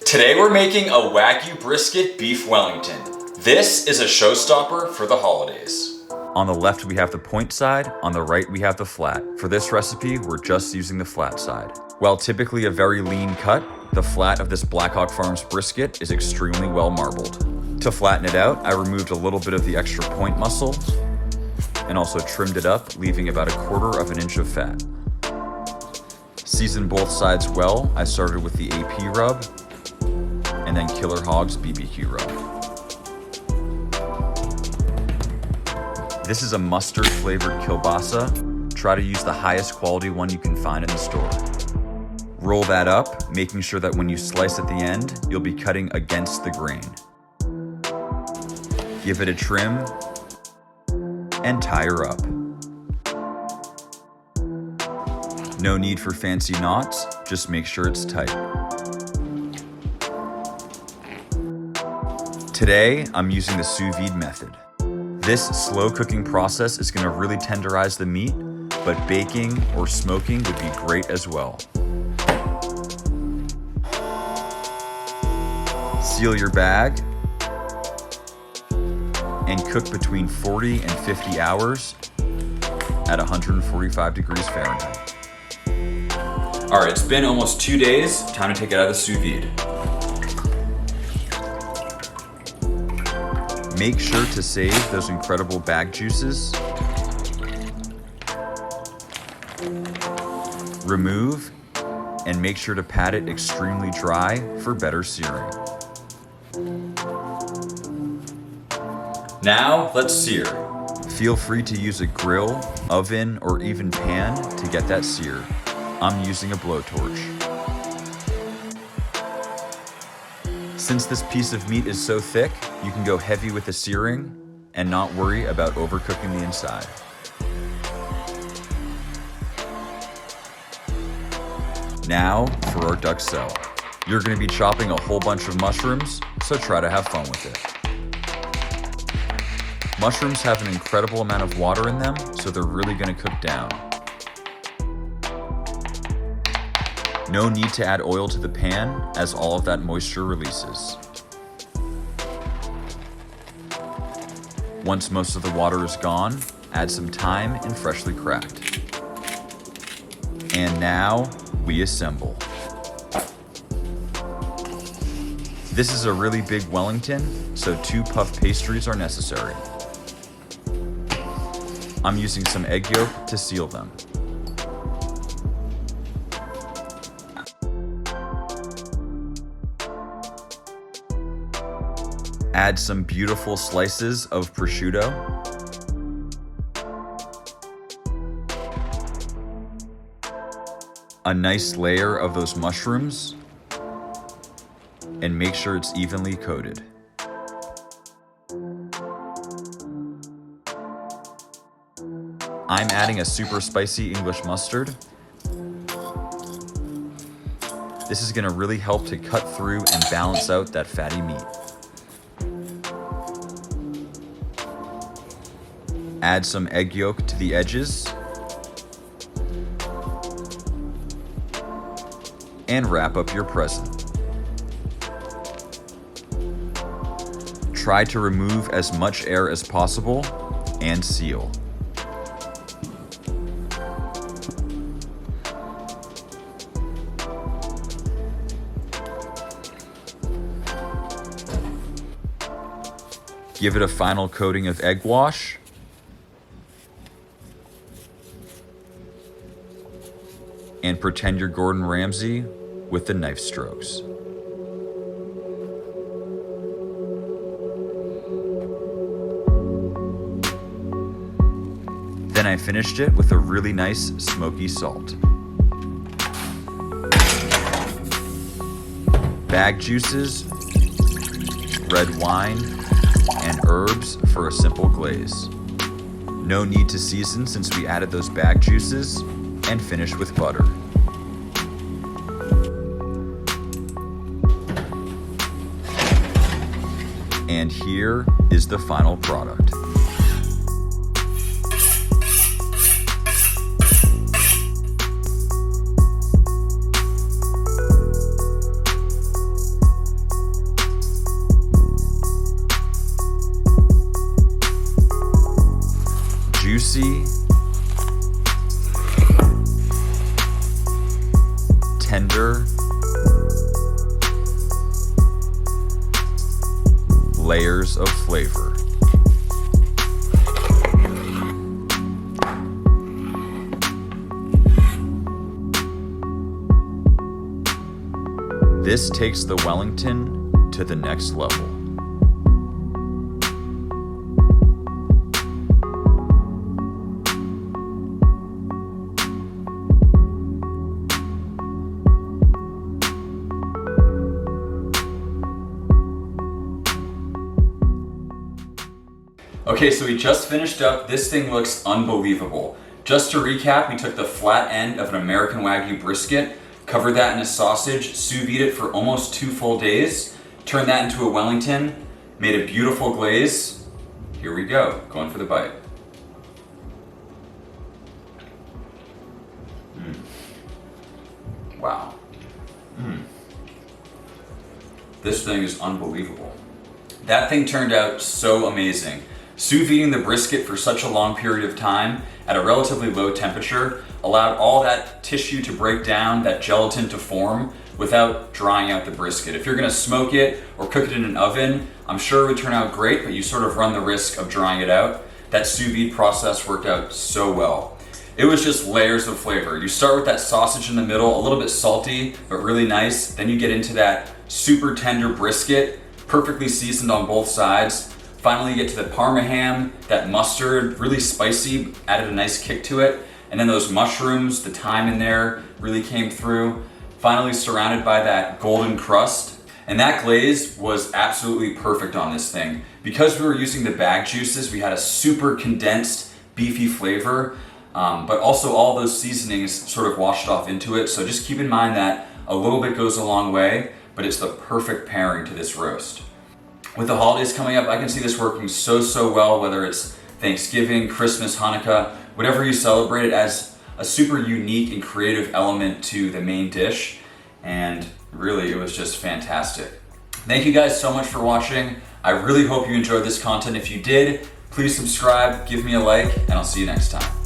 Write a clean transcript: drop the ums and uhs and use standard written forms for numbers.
Today we're making a Wagyu brisket beef Wellington. This is a showstopper for the holidays. On the left we have the point side, on the right we have the flat. For this recipe, we're just using the flat side. While typically a very lean cut, the flat of this Blackhawk Farms brisket is extremely well marbled. To flatten it out, I removed a little bit of the extra point muscle and also trimmed it up, leaving about 1/4 inch of fat. Seasoned both sides well. I started with the AP rub and then Killer Hogs BBQ rub. This is a mustard flavored kielbasa. Try to use the highest quality one you can find in the store. Roll that up, making sure that when you slice at the end, you'll be cutting against the grain. Give it a trim and tie her up. No need for fancy knots, just make sure it's tight. Today, I'm using the sous vide method. This slow cooking process is gonna really tenderize the meat, but baking or smoking would be great as well. Seal your bag and cook between 40 and 50 hours at 145 degrees Fahrenheit. All right, it's been almost 2 days. Time to take it out of the sous vide. Make sure to save those incredible bag juices. Remove and make sure to pat it extremely dry for better searing. Now, let's sear. Feel free to use a grill, oven, or even pan to get that sear. I'm using a blowtorch. Since this piece of meat is so thick, you can go heavy with the searing and not worry about overcooking the inside. Now for our duxelle. You're going to be chopping a whole bunch of mushrooms, so try to have fun with it. Mushrooms have an incredible amount of water in them, so they're really going to cook down. No need to add oil to the pan, as all of that moisture releases. Once most of the water is gone, add some thyme and freshly cracked. And now, we assemble. This is a really big Wellington, so 2 puff pastries are necessary. I'm using some egg yolk to seal them. Add some beautiful slices of prosciutto. A nice layer of those mushrooms, and make sure it's evenly coated. I'm adding a super spicy English mustard. This is gonna really help to cut through and balance out that fatty meat. Add some egg yolk to the edges. And wrap up your present. Try to remove as much air as possible and seal. Give it a final coating of egg wash. And pretend you're Gordon Ramsay with the knife strokes. Then I finished it with a really nice smoky salt. Bag juices, red wine, and herbs for a simple glaze. No need to season since we added those bag juices, and finish with butter. And here is the final product. layers of flavor. This takes the Wellington to the next level. Okay, so we just finished up. This thing looks unbelievable. Just to recap, we took the flat end of an American Wagyu brisket, covered that in a sausage, sous vide it for almost 2 full days, turned that into a Wellington, made a beautiful glaze. Here we go, going for the bite. Wow. This thing is unbelievable. That thing turned out so amazing. Sous videing the brisket for such a long period of time at a relatively low temperature allowed all that tissue to break down, that gelatin to form, without drying out the brisket. If you're gonna smoke it or cook it in an oven, I'm sure it would turn out great, but you sort of run the risk of drying it out. That sous vide process worked out so well. It was just layers of flavor. You start with that sausage in the middle, a little bit salty, but really nice. Then you get into that super tender brisket, perfectly seasoned on both sides. Finally, you get to the Parma ham, that mustard, really spicy, added a nice kick to it. And then those mushrooms, the thyme in there really came through. Finally, surrounded by that golden crust. And that glaze was absolutely perfect on this thing. Because we were using the bag juices, we had a super condensed, beefy flavor, but also all those seasonings sort of washed off into it. So just keep in mind that a little bit goes a long way, but it's the perfect pairing to this roast. With the holidays coming up, I can see this working so well, whether it's Thanksgiving, Christmas, Hanukkah, whatever you celebrate, it as a super unique and creative element to the main dish. And really, it was just fantastic. Thank you guys so much for watching. I really hope you enjoyed this content. If you did, please subscribe, give me a like, and I'll see you next time.